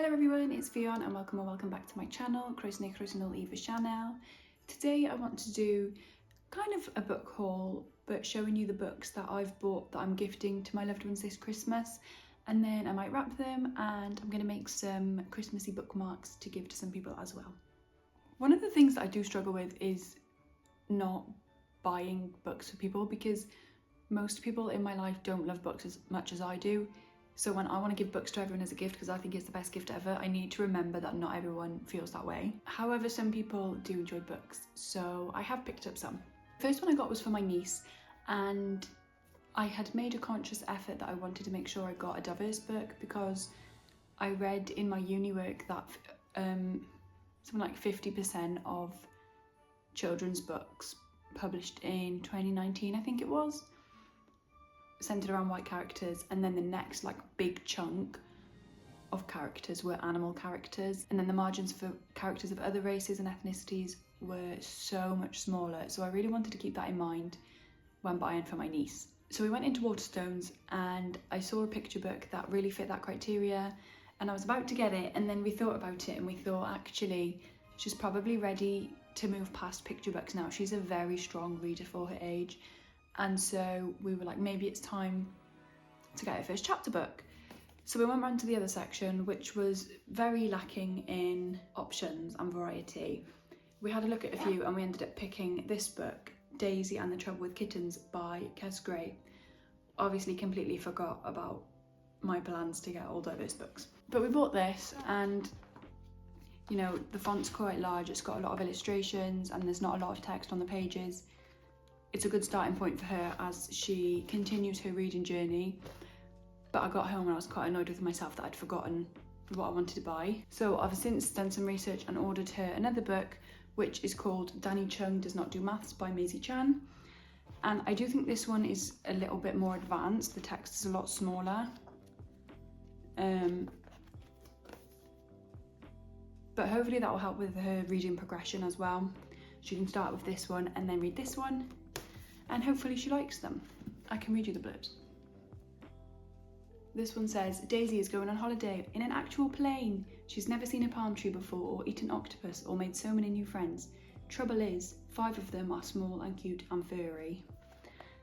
Hello everyone, it's Fionn and welcome back to my channel, Croeso Eva channel. Today I want to do kind of a book haul, but showing you the books that I've bought that I'm gifting to my loved ones this Christmas, and then I might wrap them and I'm going to make some Christmassy bookmarks to give to some people as well. One of the things that I do struggle with is not buying books for people, because most people in my life don't love books as much as I do. So when I want to give books to everyone as a gift, because I think it's the best gift ever, I need to remember that not everyone feels that way. However, some people do enjoy books, so I have picked up some. The first one I got was for my niece, and I had made a conscious effort that I wanted to make sure I got a diverse book, because I read in my uni work that something like 50% of children's books published in 2019, I think it was, centered around white characters, and then the next like big chunk of characters were animal characters, and then the margins for characters of other races and ethnicities were so much smaller. So I really wanted to keep that in mind when buying for my niece. So we went into Waterstones and I saw a picture book that really fit that criteria, and I was about to get it, and then we thought about it and we thought actually she's probably ready to move past picture books now. She's a very strong reader for her age. And so we were like, maybe it's time to get her first chapter book. So we went round to the other section, which was very lacking in options and variety. We had a look at a few and we ended up picking this book, Daisy and the Trouble with Kittens by Kes Gray. Obviously completely forgot about my plans to get all diverse books. But we bought this, and you know, the font's quite large, it's got a lot of illustrations and there's not a lot of text on the pages. It's a good starting point for her as she continues her reading journey. But I got home and I was quite annoyed with myself that I'd forgotten what I wanted to buy. So I've since done some research and ordered her another book, which is called Danny Chung Does Not Do Maths by Maisie Chan. And I do think this one is a little bit more advanced. The text is a lot smaller. But hopefully that will help with her reading progression as well. She can start with this one and then read this one, and hopefully she likes them. I can read you the blurbs. This one says, Daisy is going on holiday in an actual plane. She's never seen a palm tree before or eaten octopus or made so many new friends. Trouble is, 5 of them are small and cute and furry.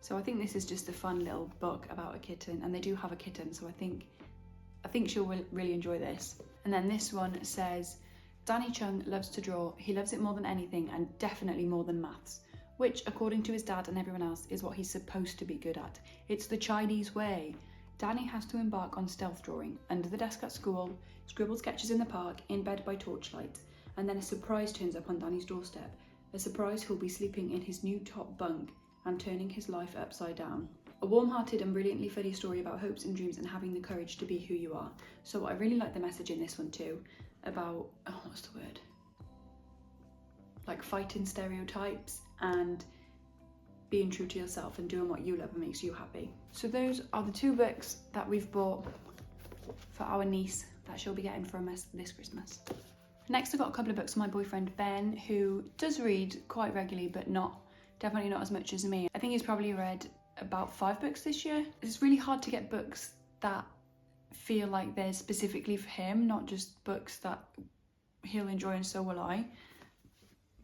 So I think this is just a fun little book about a kitten, and they do have a kitten, so I think she'll really enjoy this. And then this one says, Danny Chung loves to draw. He loves it more than anything, and definitely more than maths, which, according to his dad and everyone else, is what he's supposed to be good at. It's the Chinese way. Danny has to embark on stealth drawing, under the desk at school, scribble sketches in the park, in bed by torchlight, and then a surprise turns up on Danny's doorstep. A surprise who'll be sleeping in his new top bunk and turning his life upside down. A warm-hearted and brilliantly funny story about hopes and dreams and having the courage to be who you are. So I really like the message in this one too, about, what's the word? Like fighting stereotypes and being true to yourself and doing what you love and makes you happy. So those are the 2 books that we've bought for our niece that she'll be getting from us this Christmas. Next, I got a couple of books from my boyfriend Ben, who does read quite regularly, but definitely not as much as me. I think he's probably read about 5 books this year. It's really hard to get books that feel like they're specifically for him, not just books that he'll enjoy and so will I.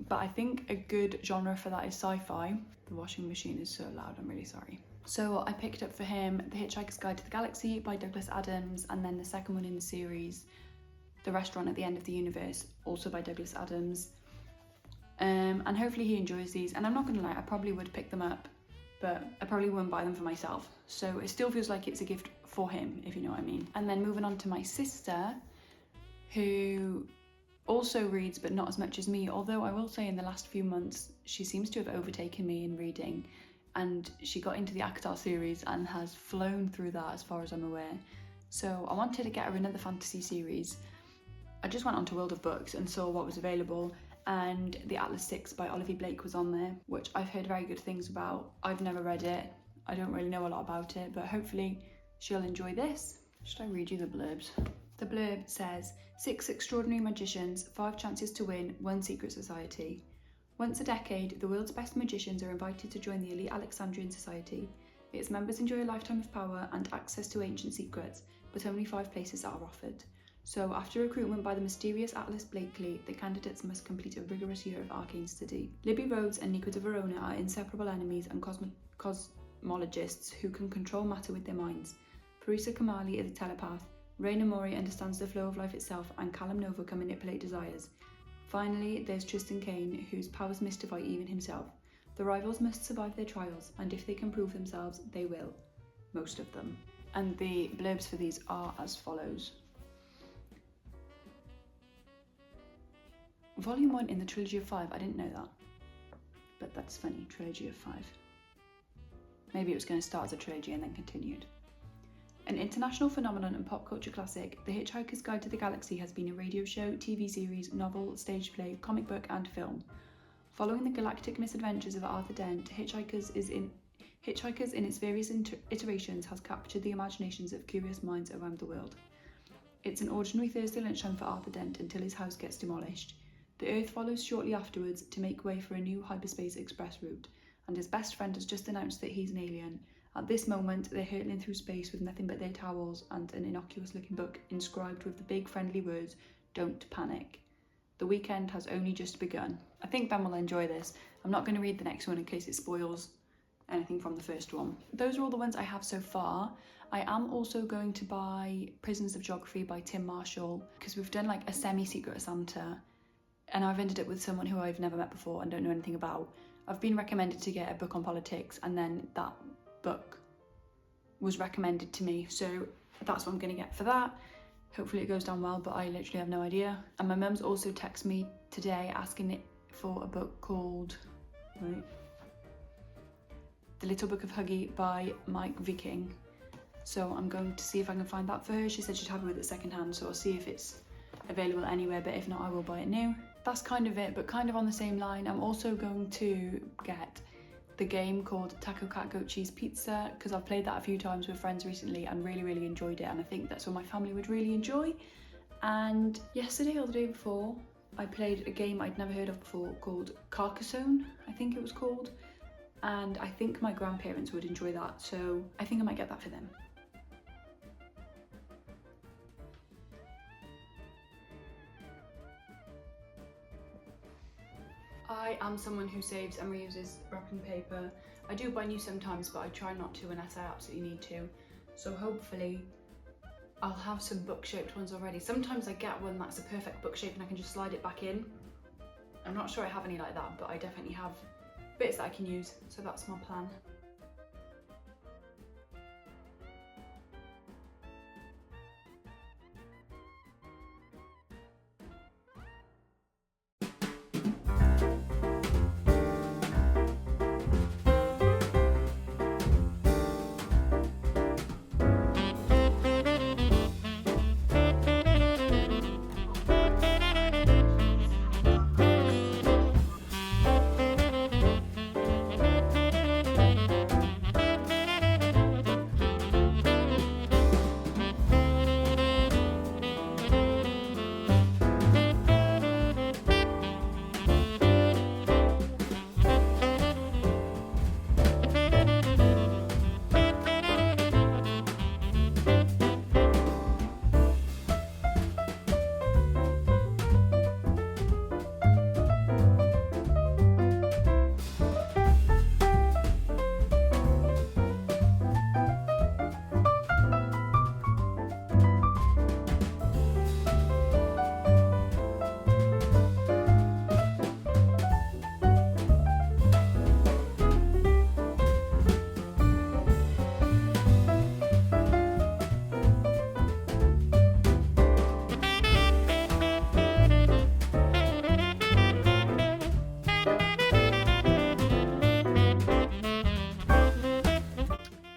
But I think a good genre for that is sci-fi. The washing machine is so loud, I'm really sorry. So I picked up for him The Hitchhiker's Guide to the Galaxy by Douglas Adams, and then the second one in the series, The Restaurant at the End of the Universe, also by Douglas Adams. And hopefully he enjoys these, and I'm not gonna lie, I probably would pick them up, but I probably wouldn't buy them for myself. So it still feels like it's a gift for him, if you know what I mean. And then moving on to my sister, who also reads, but not as much as me, although I will say in the last few months she seems to have overtaken me in reading, and she got into the ACOTAR series and has flown through that as far as I'm aware. So I wanted to get her another fantasy series. I just went onto World of Books and saw what was available, and The Atlas 6 by Olivia Blake was on there, which I've heard very good things about. I've never read it, I don't really know a lot about it, but hopefully she'll enjoy this. Should I read you the blurbs? The blurb says, 6 extraordinary magicians, 5 chances to win, 1 secret society. Once a decade, the world's best magicians are invited to join the elite Alexandrian Society. Its members enjoy a lifetime of power and access to ancient secrets, but only 5 places are offered. So after recruitment by the mysterious Atlas Blakely, the candidates must complete a rigorous year of arcane study. Libby Rhodes and Nico de Verona are inseparable enemies and cosmologists who can control matter with their minds. Farisa Kamali is a telepath, Raina Mori understands the flow of life itself, and Callum Nova can manipulate desires. Finally, there's Tristan Kane, whose powers mystify even himself. The rivals must survive their trials, and if they can prove themselves, they will. Most of them. And the blurbs for these are as follows. Volume 1 in the Trilogy of 5, I didn't know that. But that's funny, Trilogy of 5. Maybe it was going to start as a trilogy and then continued. An international phenomenon and pop culture classic, The Hitchhiker's Guide to the Galaxy has been a radio show, TV series, novel, stage play, comic book and film. Following the galactic misadventures of Arthur Dent, Hitchhikers in its various iterations has captured the imaginations of curious minds around the world. It's an ordinary Thursday lunchtime for Arthur Dent until his house gets demolished. The Earth follows shortly afterwards to make way for a new hyperspace express route, and his best friend has just announced that he's an alien. At this moment, they're hurtling through space with nothing but their towels and an innocuous-looking book inscribed with the big friendly words, "Don't panic." The weekend has only just begun. I think Ben will enjoy this. I'm not going to read the next one in case it spoils anything from the first one. Those are all the ones I have so far. I am also going to buy Prisoners of Geography by Tim Marshall, because we've done like a semi-secret Santa, and I've ended up with someone who I've never met before and don't know anything about. I've been recommended to get a book on politics, and then that book was recommended to me, so that's what I'm going to get for that. Hopefully it goes down well, but I literally have no idea. And my mum's also texted me today asking for a book called The Little Book of Huggy by Mike Viking. So I'm going to see if I can find that for her. She said she'd have it with it secondhand, so I'll see if it's available anywhere, but if not, I will buy it new. That's kind of it, but kind of on the same line, I'm also going to get the game called Taco Cat Goat Cheese Pizza, because I've played that a few times with friends recently and really enjoyed it, and I think that's what my family would really enjoy. And yesterday or the day before, I played a game I'd never heard of before called Carcassonne, I think it was called, and I think my grandparents would enjoy that, so I think I might get that for them. I am someone who saves and reuses wrapping paper. I do buy new sometimes, but I try not to unless I absolutely need to. So hopefully I'll have some book-shaped ones already. Sometimes I get one that's a perfect book shape and I can just slide it back in. I'm not sure I have any like that, but I definitely have bits that I can use, so that's my plan.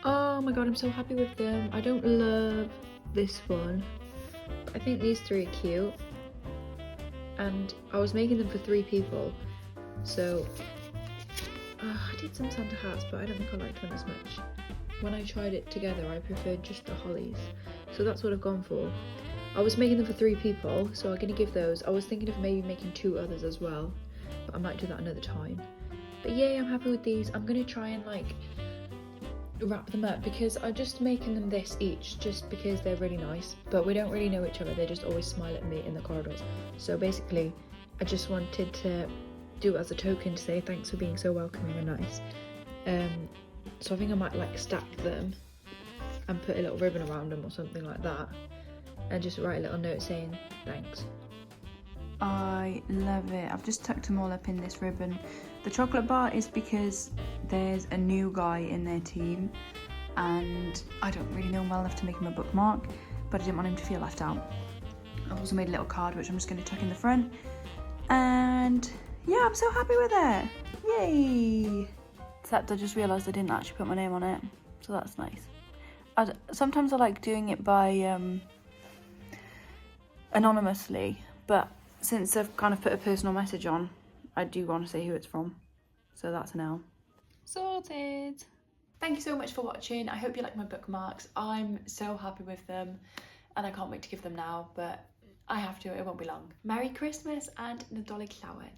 Oh my god, I'm so happy with them. I don't love this one, but I think these three are cute. And I was making them for 3 people, so I did some Santa hats, but I don't think I liked one as much. When I tried it together, I preferred just the hollies, so that's what I've gone for. I was making them for 3 people, so I'm going to give those. I was thinking of maybe making 2 others as well, but I might do that another time. But yay, I'm happy with these. I'm going to try and like wrap them up, because I'm just making them this each just because they're really nice, but we don't really know each other. They just always smile at me in the corridors. So basically I just wanted to do it as a token to say thanks for being so welcoming and nice. So I think I might like stack them and put a little ribbon around them or something like that, and just write a little note saying thanks. I love it. I've just tucked them all up in this ribbon. The chocolate bar is because there's a new guy in their team and I don't really know him well enough to make him a bookmark, but I didn't want him to feel left out. I've also made a little card which I'm just going to tuck in the front, and yeah, I'm so happy with it. Yay! Except I just realised I didn't actually put my name on it, so that's nice. Sometimes I like doing it by anonymously, but since I've kind of put a personal message on, I do want to say who it's from. So that's an L. Sorted! Thank you so much for watching. I hope you like my bookmarks. I'm so happy with them and I can't wait to give them now, but I have to, it won't be long. Merry Christmas and Nadolig Llawen.